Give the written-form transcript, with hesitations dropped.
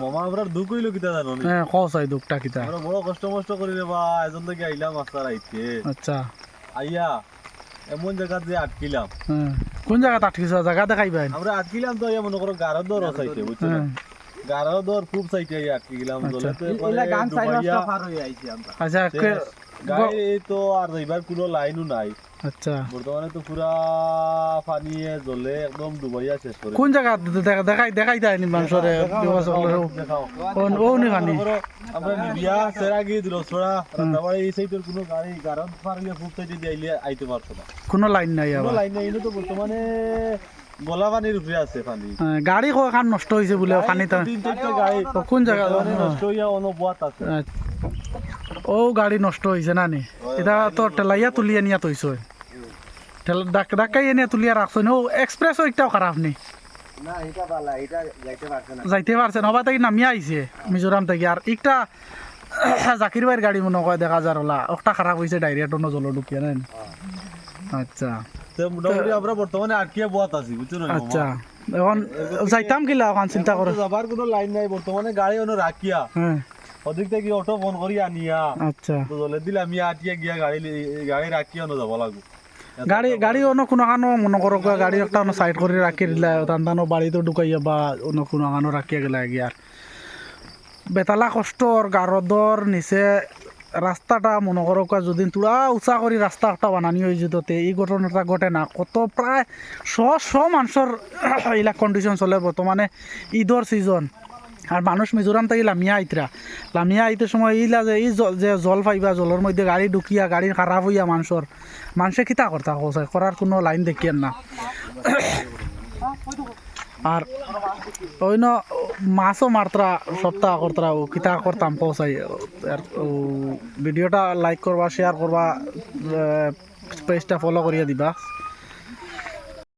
মামা আমরা দুঃখ হইলো কিতা জানো নি? হ্যাঁ কও চাই দুঃখটা কিতা আমরা বড় কষ্ট করি রে বা এজন থেকে আইলাম আস্তার আইতে আচ্ছা আইয়া এমন জায়গা যে আটকিলাম। হ্যাঁ কোন জায়গাতে আটকিছ জায়গা দেখাইবেন আমরা আটকিলাম তো মনে করো গারো দর চাইতে বুঝছো না? হ্যাঁ গারো দর খুব চাইতে আটকি গেলাম আচ্ছা। জলে তো ডুবাইয়া আচ্ছা গাড়ি তো আর যাইবার কোনো লাইনও নাই। আচ্ছা বর্তমানে তো পুরা পানি জলে একদম ডুবাইয়া শেষ করে। কোন জায়গা দেখাই দেয়নি মানুষরে দেখাও। ও নি পানি মনে করো আমরা নিবিয়া সেরাগি দিলছড়া রাতাবাড়ি এই সাইডের কোনো গাড়ি গারন পারলে খুব সাইডে যাইলে আইতে পারতো না। কোনো লাইন নাই কোনো আবার লাইন নাই, এনে তো বর্তমানে গলা পানির উপরে আছে পানি। হ্যাঁ, গাড়ি কয়খান নষ্ট হয়েছে বলে পানিতে তিন চারটা গাড়ি কোন জায়গা বর্তমানে নষ্ট হইয়া অনুবাদ আছে। ও গাড়ি নষ্ট হয়েছে না নি এটা তো ঠেলাইয়া তুলিয়া নিয়া তৈছ ডাকাইয়া নিয়া তুলিয়া রাখছ ও এক্সপ্রেস একটাও খারাপ নি না এটা বালা এটা যাইতে পারছে না যাইতে পারছে নবা থেকে নামিয়া আইছে মিজোরাম থেকে আর একটা জাকির ভাইয়ের গাড়ি মনে হয় দেখা যার ওলা একটা খারাপ হয়েছে ডাইরেক্ট অন্য জল ঢুকিয়া নেন আচ্ছা তো মোটামুটি আমরা বর্তমানে আটকিয়া বোয়াত আছি বুঝছো না? আচ্ছা এখন যাইতাম কিলা এখন চিন্তা করো যাবার কোনো লাইন নাই, বর্তমানে গাড়ি অন্য রাখিয়া হ্যাঁ ওদিক থেকে অটো ফোন করি আনিয়া আচ্ছা তো জলে দিলে আমি আটিয়া গিয়া গাড়ি রাখিয়া অন্য যাব লাগবো। গাড়ি অন্য কোনো কানো মনে করো গাড়ি একটা অন্য সাইড করে রাখি দিলা টানো বাড়িতে ঢুকাইয়া বা অন্য কোনো কানো রাখিয়া গেলা গিয়ার বেতালা কষ্টর গারদর নিচে রাস্তাটা মনে করো যদি তোরা উঁচা করে রাস্তা একটা বানানি হয়ে যেত এই ঘটনাটা ঘটে না কত প্রায় শ মানুষের এইলা কন্ডিশন চলে বর্তমানে ঈদর সিজন আর মানুষ মিজোরাম থেকে লামিয়া আইতরা লামিয়া আইতে সময় ইলা যে এই যে জল পাইবা জলের মধ্যে গাড়ি ঢুকিয়া গাড়ি খারাপ হইয়া মানুষে কিতা করতা কোথায় করার কোনো লাইন দেখিয়েন না আর অন্য মাছও মারতরা সপ্তাহ করতরা ও কিতা করতাম পৌঁছাই ভিডিওটা লাইক করবা শেয়ার করবা পেজটা ফলো করিয়া দিবা।